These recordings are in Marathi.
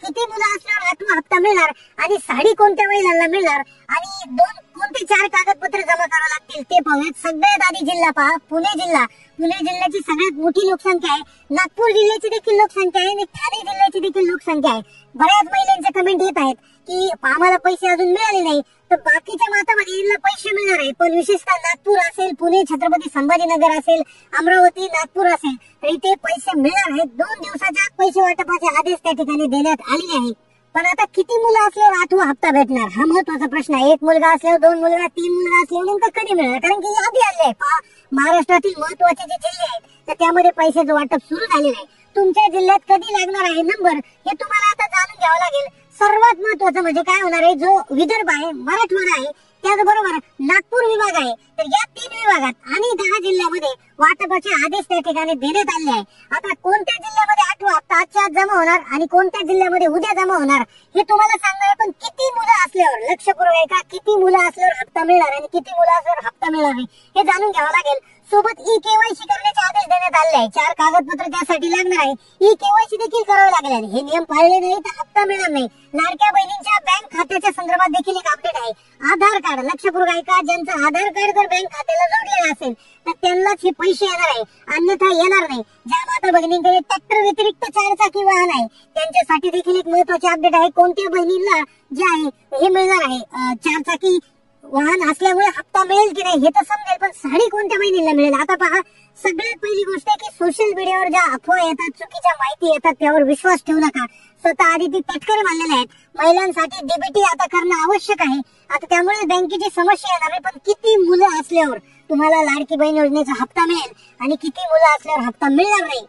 किती मुलं असल्यावर आठवा हप्ता मिळणार आणि साडी कोणत्या महिलांना मिळणार आणि कोणते 4 कागदपत्र जमा करावे लागतील ते पाहूयात। सगळ्यात आधी जिल्हा पहा, पुणे जिल्हा। पुणे जिल्ह्याची सगळ्यात मोठी लोकसंख्या आहे, नागपूर जिल्ह्याची देखील लोकसंख्या आहे आणि ठाणे जिल्ह्याची देखील लोकसंख्या आहे। बऱ्याच महिलांचे कमेंट येत आहेत की आम्हाला पैसे अजून मिळाले नाही, तर बाकीच्या माता भगिनींना पैसे मिळणार आहे, पण विशेषतः नागपूर असेल, पुणे, छत्रपती संभाजीनगर असेल, अमरावती, नागपूर असेल तर इथे पैसे मिळणार आहेत। 2 दिवसाच्या आत पैसे वाटपाचे आदेश त्या ठिकाणी देण्यात आलेले आहेत। पण आता किती मुलं असल्यावर आठवा हप्ता भेटणार हा महत्वाचा प्रश्न आहे। 1 मुलगा असल्यावर, 2 मुलगा, 3 मुलगा असल्यावर नेमकं कधी मिळणार? कारण की यादी आली आहे। पहा, महाराष्ट्रातील महत्वाचे जे जिल्हे आहेत तर त्यामध्ये पैशाचं वाटप सुरू झालेलं आहे। तुमच्या जिल्ह्यात कधी लागणार आहे नंबर हे तुम्हाला आता जाणून घ्यावं लागेल। सर्वात महत्वाचं म्हणजे काय होणार आहे, जो विदर्भ आहे, मराठवाडा आहे, त्याचबरोबर नागपूर विभाग आहे, तर या 3 विभागात आणि 10 जिल्ह्यामध्ये वाटपाचे आदेश त्या ठिकाणी देण्यात आले आहे। आता कोणत्या जिल्ह्यामध्ये आठवा हप्ता आजच्या आज जमा होणार आणि कोणत्या जिल्ह्यामध्ये उद्या जमा होणार हे तुम्हाला सांगणार आहे। पण किती मुलं असल्यावर, लक्षपूर्वक आहे का, किती मुलं असल्यावर हप्ता मिळणार आणि किती मुलं असल्यावर हप्ता मिळणार नाही हे जाणून घ्यावं लागेल। सोबत ई-केवायसी करण्याचे आदेश देण्यात आले आहे। 4 कागदपत्र त्यासाठी लागणार आहे, ई-केवायसी देखील करावे लागेल आणि हे नियम पाळले नाही तर हप्ता मिळणार नाही। लाडक्या बहिणींच्या बँक खात्याच्या संदर्भात देखील एक अपडेट आहे। आधार कार्ड, लक्षपूर्वक आहे का, ज्यांचं आधार कार्ड जर बँक खात्याला जोडलेलं असेल तर त्यांनाच हे पैसे येणार आहे, अन्यथा येणार नाही। ज्या माता भगिनींकडे ट्रॅक्टर व्यतिरिक्त 4 चाकी वाहन आहे त्यांच्यासाठी देखील एक महत्वाचे अपडेट आहे। कोणत्या बहिणींना जे आहे हे मिळणार आहे, 4 चाकी वाहन असल्यामुळे हप्ता मिळेल की नाही हे तर समजेल, पण साडी कोणत्या बहिणीला मिळेल? आता पहा, सगळ्यात पहिली गोष्ट आहे की सोशल मीडियावर ज्या अफवा येतात, चुकीच्या माहिती येतात त्यावर विश्वास ठेवू नका। स्वतः आधी ती तटकरे मानलेले आहेत। महिलांसाठी डीबीटी आता करणं आवश्यक आहे। आता त्यामुळे बँकेची समस्या येणार आहे, पण किती मुलं असल्यावर तुम्हाला लाडकी बहीण योजनेचा हप्ता मिळेल आणि किती मुलं असल्यावर हप्ता मिळणार नाही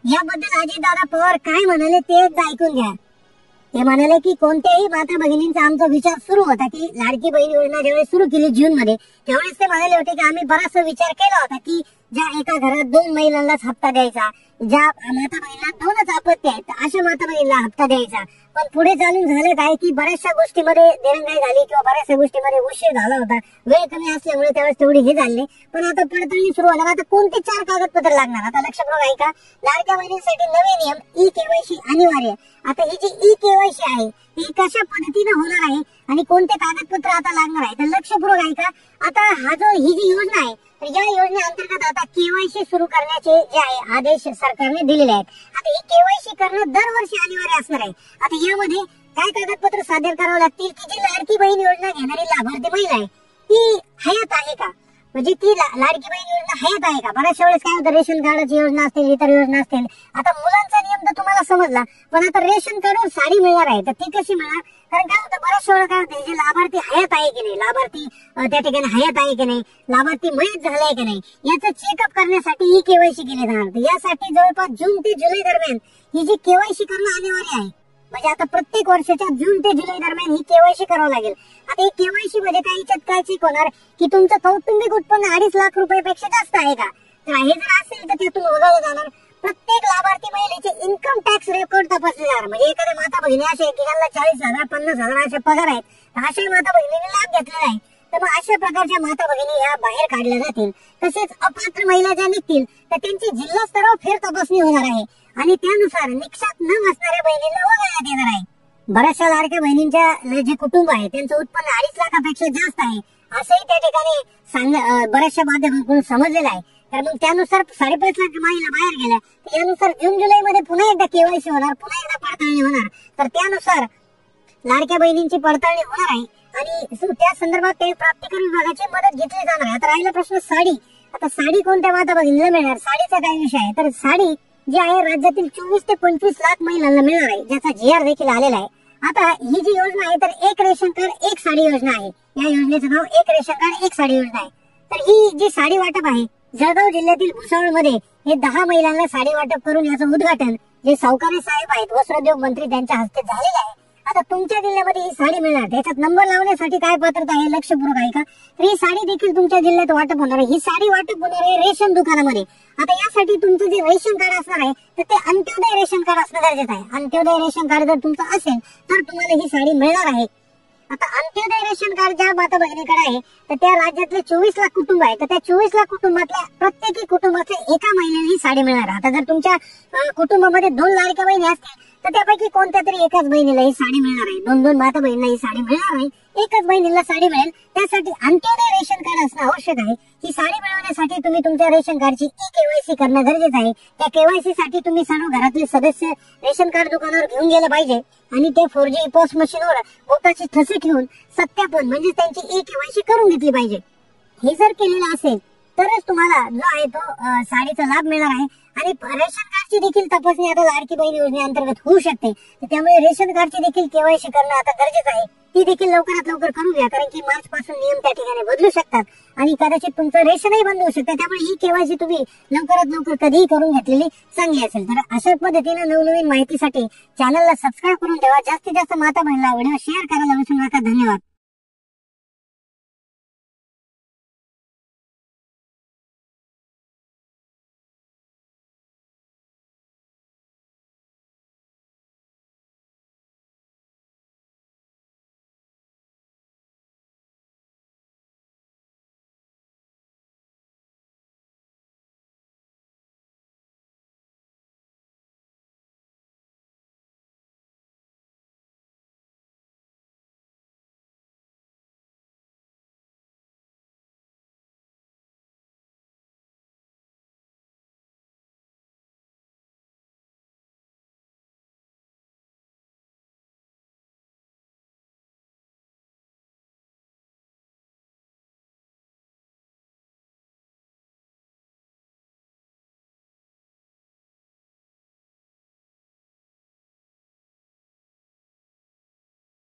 याबद्दल अजितदादा पवार काय म्हणाले ते ऐकून घ्या। ते म्हणाले की कोणत्याही माता भगिनींचा आमचा विचार सुरू होता की लाडकी बहीण योजना ज्यावेळेस सुरू केली जून मध्ये, त्यावेळेस ते म्हणाले होते की आम्ही बराचसा विचार केला होता की ज्या एका घरात 2 महिलांनाच हप्ता द्यायचा, ज्या माता बहिणीला 2च अपत्य आहेत अशा माता बहिणीला हप्ता द्यायचा। पण पुढे चालून झालं काय की बऱ्याचशा गोष्टीमध्ये दिरंगाई झाली किंवा बऱ्याचशा गोष्टीमध्ये उशीर झाला होता, वेळ कमी असल्यामुळे त्यावेळेस तेवढी हे झाली। पण आता पडताळणी सुरू होणार। आता कोणते 4 कागदपत्र लागणार? आता लक्षपूर्वक आहे का, लाडक्या बहिणींसाठी नवे नियम, ई-केवायसी अनिवार्य। आता ही जी ई-केवायसी आहे ही कशा पद्धतीने होणार आहे आणि कोणते कागदपत्र आता लागणार आहे तर लक्षपूर्वक आहे का, आता ही जी योजना आहे तर या योजनेअंतर्गत आता केवायसी सुरू करण्याचे जे आहे आदेश सरकारने दिलेले आहेत। आता ही केवायसी करणं दरवर्षी अनिवार्य असणार आहे। आता यामध्ये काय कागदपत्र सादर करावे लागतील की जी लाडकी बहीण योजना घेणारी लाभार्थी महिला आहे ती हयात आहे का, म्हणजे ती लाडकी बहीण योजना हयात आहे का। बऱ्याचशा वेळेस काय होतं, रेशन कार्डाची योजना असतील, इतर योजना असतील। आता मुलांचा नियम तर तुम्हाला समजला, पण आता रेशन कार्डवर साडी मिळणार आहे तर ती कशी मिळणार? कारण काय होतं, बऱ्याचशा वेळा काय होते, जे लाभार्थी हयात आहे की नाही, लाभार्थी त्या ठिकाणी हयात आहे की नाही, लाभार्थी मयत झालाय की नाही याचं चेकअप करण्यासाठी ही केवायसी केली जाणार। यासाठी जवळपास जून ते जुलै दरम्यान ही जी केवायसी करणं अनिवार्य आहे। म्हणजे आता प्रत्येक वर्षाच्या जून ते जुलै दरम्यान ही केवायसी करावं लागेल। आता ही केवायसी मध्ये काय याच्यात काय चेक होणार की तुमचं कौटुंबिक उत्पन्न 2.5 लाख रुपयापेक्षा जास्त आहे का, तर हे जर असेल तर त्यातून वगळलं जाणार। प्रत्येक लाभार्थी महिलेचे इन्कम टॅक्स रेकॉर्ड तपासले जाणार। म्हणजे एखाद्या माता भगिनी अशा एकेकाला 40,000 50,000 असे पगार आहेत, तर अशा माता भगिनीने लाभ घेतलेला आहे, तर मग अशा प्रकारच्या माता भगिनी या बाहेर काढल्या जातील। तसेच अपात्र महिला ज्या निघतील तर त्यांची जिल्हा स्तरावर फेर तपासणी होणार आहे आणि त्यानुसार निकषात न असणाऱ्या बहिणींना वगळण्यात येणार आहे। बऱ्याचशा लाडक्या बहिणींच्या जे कुटुंब आहे त्यांचं उत्पन्न 2.5 लाखापेक्षा जास्त आहे असंही त्या ठिकाणी बऱ्याचशा माध्यमातून समजलेलं आहे। तर मग त्यानुसार 5.5 लाख महिला बाहेर गेल्या, तर यानुसार जून जुलै मध्ये पुन्हा एकदा केवायसी होणार, पुन्हा एकदा पडताळणी होणार, तर त्यानुसार लाडक्या बहिणींची पडताळणी होणार आहे आणि त्या संदर्भात ते प्राप्तिकर विभागाची मदत घेतली जाणार आहे। आता राहिला प्रश्न साडी। आता साडी कोणत्या माता भगिनीला मिळणार? साडीचा काय विषय आहे, तर साडी जी आहे राज्यातील 24 ते 25 लाख महिलांना मिळणार आहे, ज्याचा GR देखील आलेला आहे। आता ही जी योजना आहे तर एक रेशन कार्ड एक साडी योजना आहे। या योजनेचं नाव एक रेशन कार्ड एक साडी योजना आहे। तर ही जी साडी वाटप आहे जळगाव जिल्ह्यातील भुसावळमध्ये हे 10 महिलांना साडी वाटप करून याचं उद्घाटन जे सावकारी साहेब आहेत वस्त्रोद्योग मंत्री त्यांच्या हस्ते झालेलं आहे। आता तुमच्या जिल्ह्यामध्ये ही साडी मिळणार, त्याच्यात नंबर लावण्यासाठी काय पात्रता आहे लक्षपूर्वक आहे का, तर ही साडी देखील तुमच्या जिल्ह्यात वाटप होणार आहे। ही साडी वाटप होणार आहे रेशन दुकानामध्ये। आता यासाठी तुमचं जे रेशन कार्ड असणार आहे तर ते अंत्योदय रेशन कार्ड असणं गरजेचं आहे। अंत्योदय रेशन कार्ड जर तुमचं असेल तर तुम्हाला ही साडी मिळणार आहे। आता अंत्योदय रेशन कार्ड ज्या माता भगिनीकडे आहे तर त्या राज्यातले 24 लाख कुटुंब आहे, तर त्या 24 लाख कुटुंबातल्या प्रत्येकी कुटुंबातल्या एका महिलेला ही साडी मिळणार। आता जर तुमच्या कुटुंबामध्ये 2 लाडक्या बहिणी असतील तर त्यापैकी कोणत्या तरी एकाच बहिणीला ही साडी मिळणार आहे, 2 माता बहिणीला ही साडी मिळणार नाही, एकच बहिणीला साडी मिळेल. त्यासाठी अंत्योदय रेशन कार्ड असणं आवश्यक आहे. ही साडी मिळवण्यासाठी तुम्ही तुमच्या रेशन कार्डची KYC करणं गरजेचं आहे. त्या KYC साठी तुम्ही सर्व घरातले सदस्य रेशन कार्ड दुकानावर घेऊन गेलं पाहिजे आणि ते 4G पोस्ट मशीनवर बोटाचे ठसे ठेवून सत्यापन म्हणजे त्यांची KYC करून घेतली पाहिजे. हे जर केलेलं असेल तरच तुम्हाला जो आहे तो साडीचा लाभ मिळणार आहे. आणि रेशन कार्डची देखील तपासणी आता लाडकी बहीण योजनेअंतर्गत होऊ शकते. त्यामुळे रेशन कार्डची देखील KYC करणं आता गरजेचं आहे. ती देखील लवकरात लवकर करून घ्या, कारण की मार्च पासून नियम त्या ठिकाणी बदलू शकतात आणि कदाचित तुमचं रेशनही बंद होऊ शकतं. त्यामुळे ही KYC तुम्ही लवकरात लवकर कधीही करून घेतलेली चांगली असेल. तर अशाच पद्धतीने नवनवीन माहितीसाठी चॅनलला सबस्क्राईब करून ठेवा. जास्तीत जास्त माता बहिणीला व्हिडिओ शेअर करायला विसरू नका. धन्यवाद.